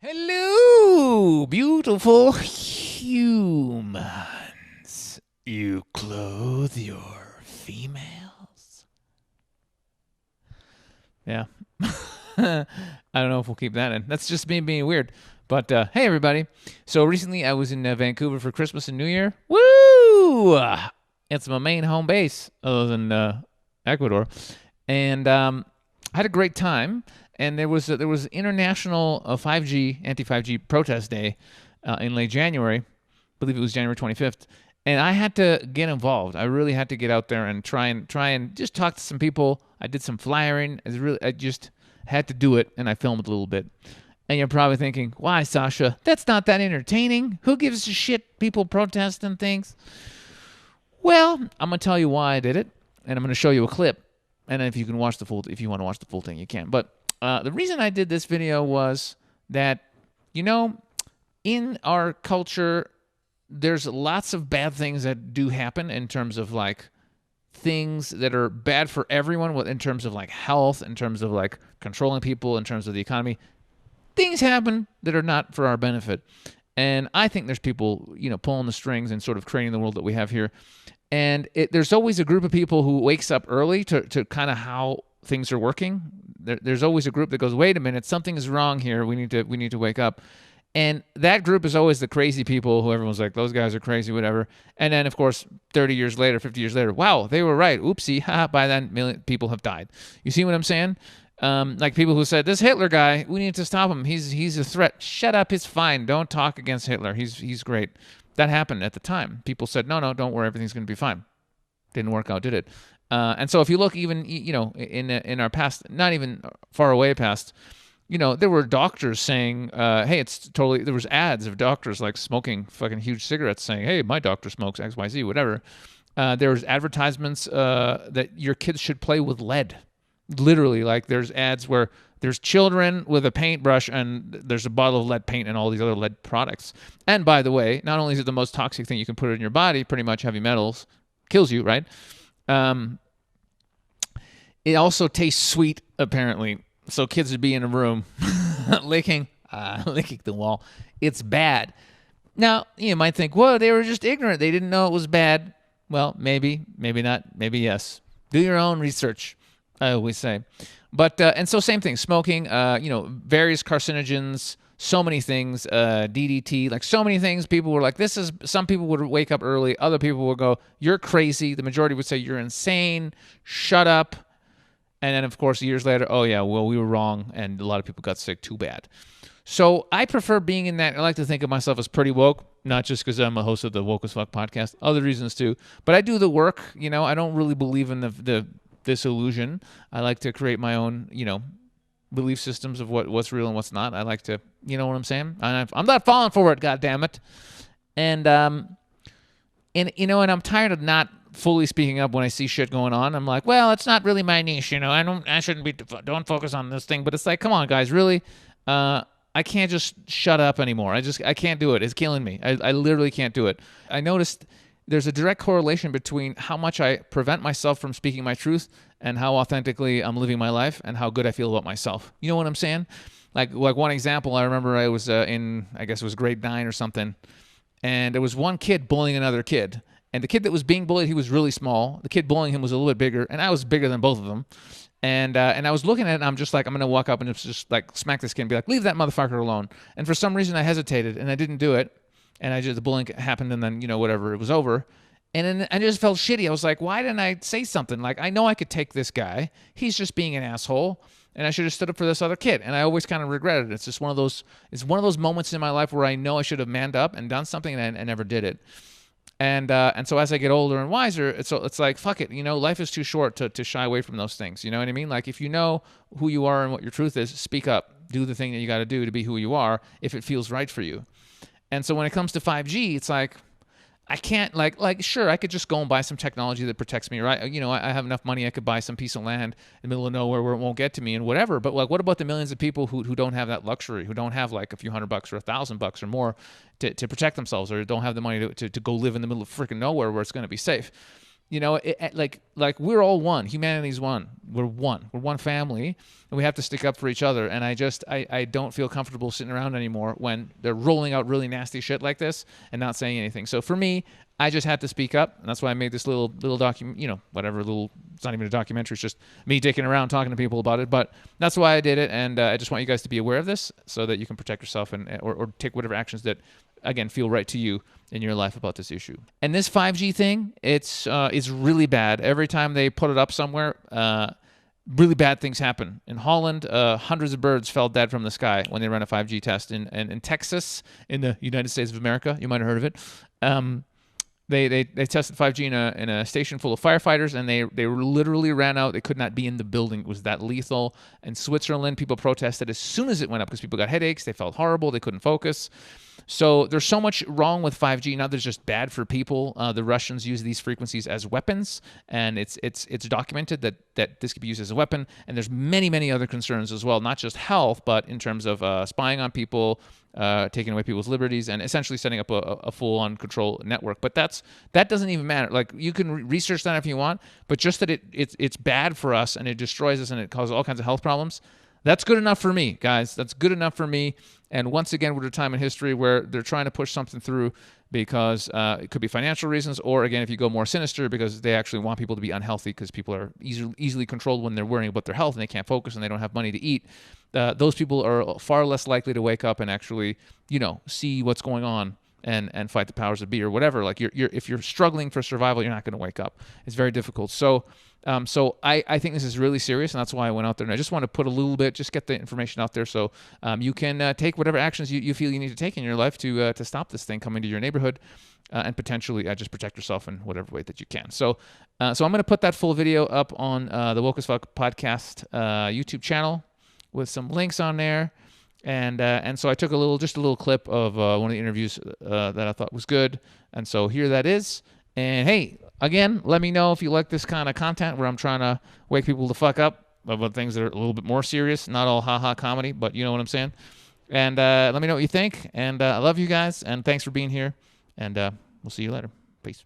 Hello, beautiful humans. You clothe your females. Yeah. I don't know if we'll keep that in. That's just me being weird. But hey, everybody. So recently I was in Vancouver for Christmas and New Year. Woo! It's my main home base, other than Ecuador. And I had a great time. And there was International 5G anti 5G protest day in late January. I believe it was January 25th. And I had to get involved. I really had to get out there and try and just talk to some people. I did some flyering. I just had to do it, and I filmed a little bit. And you're probably thinking, why, Sasha? That's not that entertaining. Who gives a shit? People protesting things. Well, I'm gonna tell you why I did it, and I'm gonna show you a clip. And if you want to watch the full thing, you can. But the reason I did this video was that, in our culture, there's lots of bad things that do happen in terms of like things that are bad for everyone, in terms of like health, in terms of like controlling people, in terms of the economy. Things happen that are not for our benefit. And I think there's people, pulling the strings and sort of creating the world that we have here. And there's always a group of people who wakes up early to kind of how things are working. There's always a group that goes, wait a minute, something is wrong here. We need to wake up. And that group is always the crazy people who everyone's like, those guys are crazy, whatever. And then, of course, 30 years later, 50 years later, wow, they were right. Oopsie. By then, million people have died. You see what I'm saying? Like people who said, this Hitler guy, we need to stop him. He's a threat. Shut up. He's fine. Don't talk against Hitler. He's great. That happened at the time. People said, no, don't worry. Everything's going to be fine. Didn't work out, did it? And so if you look even, in our past, not even far away past, there were doctors saying, hey, there was ads of doctors like smoking fucking huge cigarettes saying, hey, my doctor smokes XYZ, whatever. There was advertisements that your kids should play with lead. Literally, like there's ads where there's children with a paintbrush and there's a bottle of lead paint and all these other lead products. And by the way, not only is it the most toxic thing you can put in your body, pretty much heavy metals, kills you, right? It also tastes sweet, apparently. So kids would be in a room licking the wall. It's bad. Now, you might think, well, they were just ignorant. They didn't know it was bad. Well, maybe not, maybe yes. Do your own research, I always say. But, and so same thing, smoking, various carcinogens, so many things, DDT, like so many things. People were like, some people would wake up early. Other people would go, you're crazy. The majority would say, you're insane. Shut up. And then, of course, years later, oh, yeah, well, we were wrong, and a lot of people got sick. Too bad. So I prefer being in that. I like to think of myself as pretty woke, not just because I'm a host of the Woke as Fuck podcast. Other reasons, too. But I do the work. I don't really believe in this illusion. I like to create my own, belief systems of what's real and what's not. I like to, you know what I'm saying? I'm not falling for it, goddammit. And I'm tired of not fully speaking up when I see shit going on. I'm like, well, it's not really my niche, I shouldn't be, don't focus on this thing. But it's like, come on, guys, really? I can't just shut up anymore. I can't do it. It's killing me. I literally can't do it. I noticed there's a direct correlation between how much I prevent myself from speaking my truth and how authentically I'm living my life and how good I feel about myself. You know what I'm saying? Like one example, I remember I was in, I guess it was grade 9 or something, and there was one kid bullying another kid. And the kid that was being bullied, he was really small. The kid bullying him was a little bit bigger, and I was bigger than both of them. And I was looking at it, and I'm just like, I'm going to walk up and just like smack this kid and be like, leave that motherfucker alone. And for some reason, I hesitated, and I didn't do it. And the bullying happened, and then, whatever, it was over. And then I just felt shitty. I was like, why didn't I say something? Like, I know I could take this guy. He's just being an asshole. And I should have stood up for this other kid. And I always kind of regretted it. It's just one of those moments in my life where I know I should have manned up and done something, and I never did it. And so as I get older and wiser, it's like, fuck it, life is too short to shy away from those things. You know what I mean? Like, if you know who you are and what your truth is, speak up. Do the thing that you got to do to be who you are if it feels right for you. And so when it comes to 5G, it's like, I can't, sure, I could just go and buy some technology that protects me, right? I have enough money, I could buy some piece of land in the middle of nowhere where it won't get to me and whatever. But like, what about the millions of people who don't have that luxury, who don't have like a few $100 or $1,000 or more to protect themselves, or don't have the money to go live in the middle of freaking nowhere where it's going to be safe? You know, like we're all one. Humanity's one. We're one. We're one family, and we have to stick up for each other. And I don't feel comfortable sitting around anymore when they're rolling out really nasty shit like this and not saying anything. So for me, I just had to speak up, and that's why I made this little document. You know, whatever little. It's not even a documentary. It's just me dicking around talking to people about it. But that's why I did it, and I just want you guys to be aware of this so that you can protect yourself and or take whatever actions that, again, feel right to you in your life about this issue. And this 5G thing, it's really bad. Every time they put it up somewhere, really bad things happen. In Holland, hundreds of birds fell dead from the sky when they ran a 5G test. In Texas, in the United States of America, you might have heard of it. They tested 5G in a station full of firefighters, and they literally ran out. They could not be in the building. It was that lethal. In Switzerland, people protested as soon as it went up because people got headaches. They felt horrible. They couldn't focus. So there's so much wrong with 5G. Now there's just bad for people. The Russians use these frequencies as weapons, and it's documented that this could be used as a weapon. And there's many other concerns as well, not just health, but in terms of spying on people, taking away people's liberties, and essentially setting up a full-on control network. But that doesn't even matter. Like, you can research that if you want, but just that it's bad for us and it destroys us and it causes all kinds of health problems. That's good enough for me, guys. That's good enough for me. And once again, we're at a time in history where they're trying to push something through because it could be financial reasons, or again, if you go more sinister, because they actually want people to be unhealthy because people are easily controlled when they're worrying about their health and they can't focus and they don't have money to eat. Those people are far less likely to wake up and actually, see what's going on and fight the powers that be or whatever. Like, if you're struggling for survival, you're not going to wake up. It's very difficult. So I think this is really serious, and that's why I went out there. And I just want to put a little bit, just get the information out there so you can take whatever actions you feel you need to take in your life to stop this thing coming to your neighborhood and potentially just protect yourself in whatever way that you can. So I'm going to put that full video up on the Woke as Fuck podcast YouTube channel with some links on there. And so I took a little clip of one of the interviews that I thought was good. And so here that is. And hey, again, let me know if you like this kind of content where I'm trying to wake people the fuck up about things that are a little bit more serious, not all ha-ha comedy, but you know what I'm saying. And let me know what you think. And I love you guys, and thanks for being here. And we'll see you later. Peace.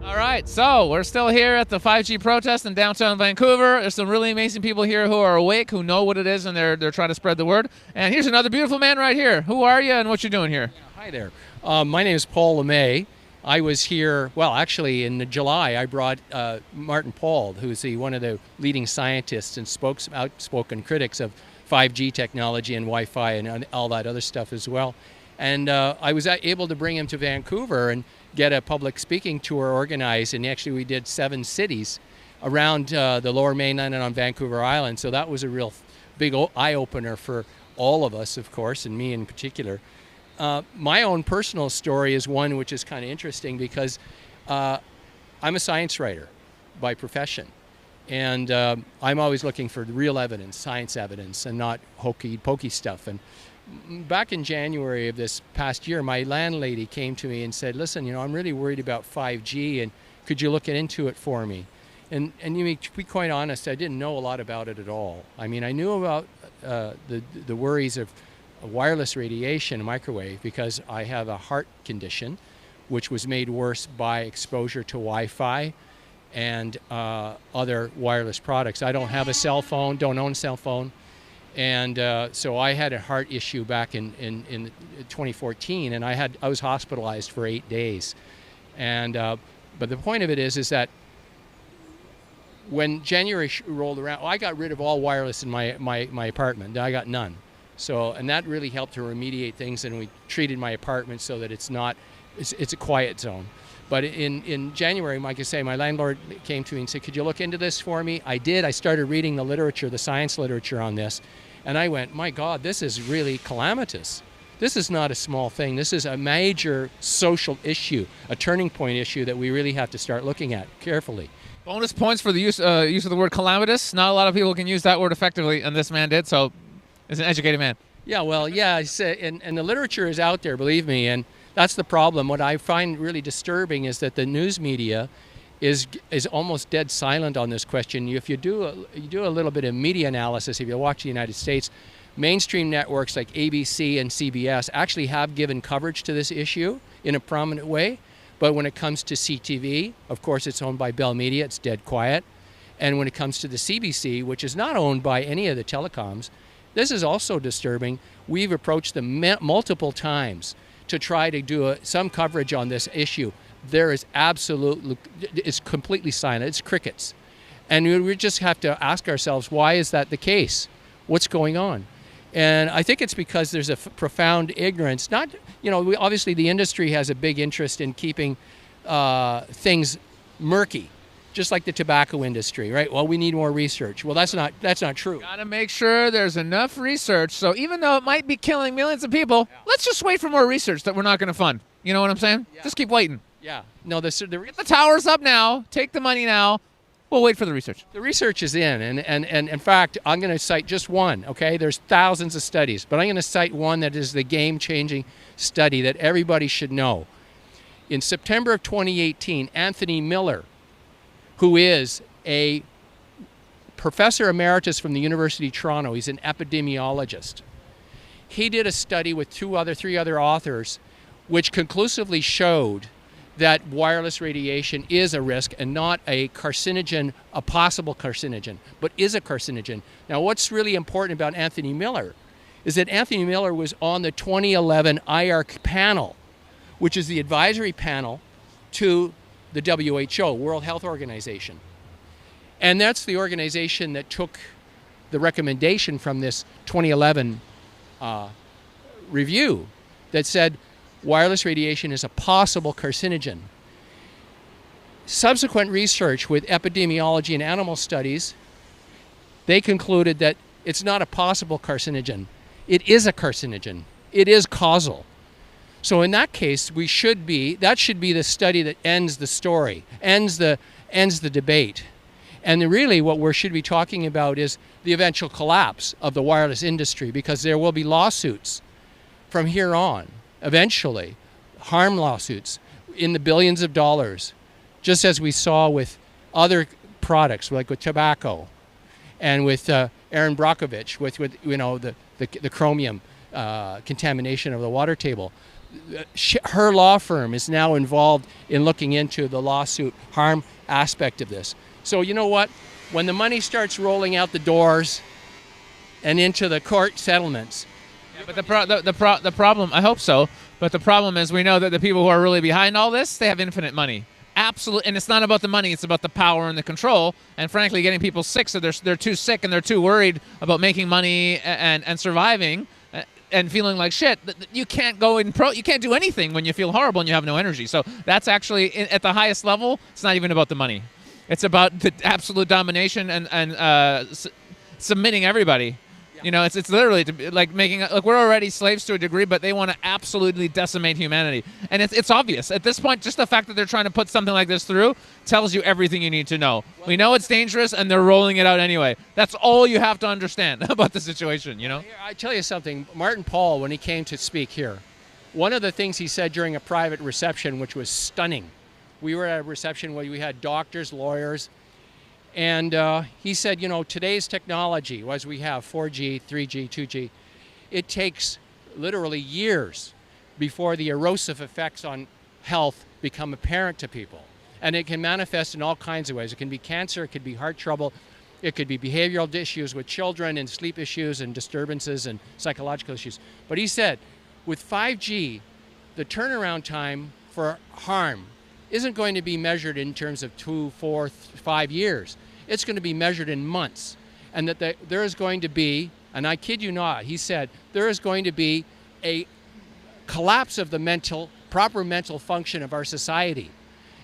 All right, so we're still here at the 5G protest in downtown Vancouver. There's some really amazing people here who are awake, who know what it is, and they're trying to spread the word. And here's another beautiful man right here. Who are you and what you doing here? Yeah, hi there. My name is Paul LeMay. I was here, well, actually in July, I brought Martin Pall, who's one of the leading scientists and outspoken critics of 5G technology and Wi-Fi and all that other stuff as well. And I was able to bring him to Vancouver and get a public speaking tour organized, and actually we did 7 cities around the Lower Mainland and on Vancouver Island. So that was a real big eye-opener for all of us, of course, and me in particular. My own personal story is one which is kind of interesting because I'm a science writer by profession, and I'm always looking for real evidence, science evidence, and not hokey-pokey stuff. And back in January of this past year, my landlady came to me and said, listen, I'm really worried about 5G, and could you look into it for me? And to be quite honest, I didn't know a lot about it at all. I mean, I knew about the worries of wireless radiation, microwave, because I have a heart condition, which was made worse by exposure to Wi-Fi and other wireless products. I don't have a cell phone, don't own a cell phone. And so I had a heart issue back in 2014, and I was hospitalized for 8 days. And but the point of it is that when January rolled around, I got rid of all wireless in my apartment. I got none. So, and that really helped to remediate things, and we treated my apartment so that it's a quiet zone. But in January, like I say, my landlord came to me and said, could you look into this for me? I did. I started reading the literature, the science literature on this. And I went, my God, this is really calamitous. This is not a small thing. This is a major social issue, a turning point issue that we really have to start looking at carefully. Bonus points for the use of the word calamitous. Not a lot of people can use that word effectively, and this man did, so he's an educated man. Yeah, well, yeah, and the literature is out there, believe me, and that's the problem. What I find really disturbing is that the news media is almost dead silent on this question. If you do a little bit of media analysis, if you watch the United States, mainstream networks like ABC and CBS actually have given coverage to this issue in a prominent way. But when it comes to CTV, of course, it's owned by Bell Media. It's dead quiet. And when it comes to the CBC, which is not owned by any of the telecoms, this is also disturbing. We've approached them multiple times to try to do some coverage on this issue. There is it's completely silent. It's crickets. And we just have to ask ourselves, why is that the case? What's going on? And I think it's because there's a profound ignorance. Not, obviously the industry has a big interest in keeping things murky, just like the tobacco industry, right? Well, we need more research. Well, that's not true. Got to make sure there's enough research. So even though it might be killing millions of people, let's just wait for more research that we're not going to fund. You know what I'm saying? Yeah. Just keep waiting. Yeah. No, get the towers up now. Take the money now. We'll wait for the research. The research is in, and in fact, I'm going to cite just one, okay? There's thousands of studies, but I'm going to cite one that is the game-changing study that everybody should know. In September of 2018, Anthony Miller, who is a professor emeritus from the University of Toronto, he's an epidemiologist. He did a study with three other authors, which conclusively showed that wireless radiation is a risk and not a carcinogen, a possible carcinogen, but is a carcinogen. Now, what's really important about Anthony Miller is that Anthony Miller was on the 2011 IARC panel, which is the advisory panel to the WHO, World Health Organization. And that's the organization that took the recommendation from this 2011 review that said wireless radiation is a possible carcinogen. Subsequent research with epidemiology and animal studies, they concluded that it's not a possible carcinogen. It is a carcinogen. It is causal. So in that case, that should be the study that ends the story, ends the debate. And really what we should be talking about is the eventual collapse of the wireless industry, because there will be lawsuits from here on. Eventually, harm lawsuits in the billions of dollars, just as we saw with other products, like with tobacco, and with Erin Brockovich, with the chromium contamination of the water table. Her law firm is now involved in looking into the lawsuit harm aspect of this. So you know what? When the money starts rolling out the doors and into the court settlements. But the problem, I hope so, but the problem is we know that the people who are really behind all this, they have infinite money. Absolutely, and it's not about the money, it's about the power and the control, and frankly getting people sick, so they're too sick and they're too worried about making money and surviving and feeling like shit. You can't you can't do anything when you feel horrible and you have no energy. So that's actually, at the highest level, it's not even about the money. It's about the absolute domination and submitting everybody. Yeah. It's literally like we're already slaves to a degree, but they want to absolutely decimate humanity. And it's obvious. At this point, just the fact that they're trying to put something like this through tells you everything you need to know. Well, we know it's dangerous, and they're rolling it out anyway. That's all you have to understand about the situation, I tell you something. Martin Pall, when he came to speak here, one of the things he said during a private reception, which was stunning. We were at a reception where we had doctors, lawyers, and he said, today's technology, as we have 4G, 3G, 2G, it takes literally years before the erosive effects on health become apparent to people. And it can manifest in all kinds of ways. It can be cancer, it could be heart trouble, it could be behavioral issues with children and sleep issues and disturbances and psychological issues. But he said, with 5G, the turnaround time for harm isn't going to be measured in terms of 2, 4, 5 years. It's going to be measured in months. And that there is going to be, and I kid you not, he said, there is going to be a collapse of the proper mental function of our society.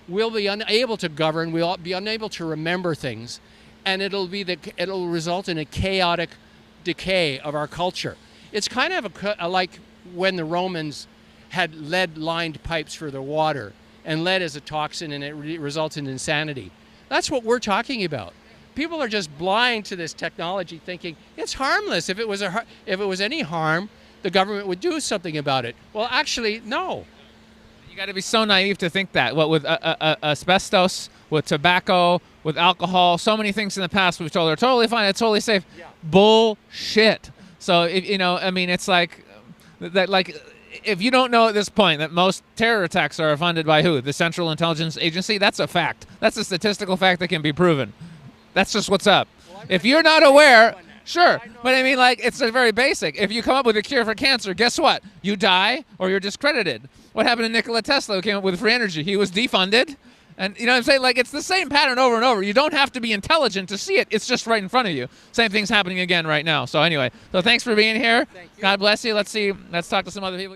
We'll be unable to govern, we'll be unable to remember things, and it'll result in a chaotic decay of our culture. It's kind of like when the Romans had lead-lined pipes for their water, and lead is a toxin, and it results in insanity. That's what we're talking about. People are just blind to this technology, thinking it's harmless. If it was any harm, the government would do something about it. Well, actually, no. You got to be so naive to think that. What with asbestos, with tobacco, with alcohol, so many things in the past we've told are totally fine, it's totally safe. Yeah. Bullshit. So if, I mean, it's like that. Like, if you don't know at this point that most terror attacks are funded by who? The Central Intelligence Agency. That's a fact. That's a statistical fact that can be proven. That's just what's up. If you're not aware, sure. But I mean, like, it's a very basic. If you come up with a cure for cancer, guess what? You die or you're discredited. What happened to Nikola Tesla, who came up with free energy? He was defunded. And you know what I'm saying? Like, it's the same pattern over and over. You don't have to be intelligent to see it. It's just right in front of you. Same thing's happening again right now. So anyway, so thanks for being here. Thank you. God bless you. Let's talk to some other people.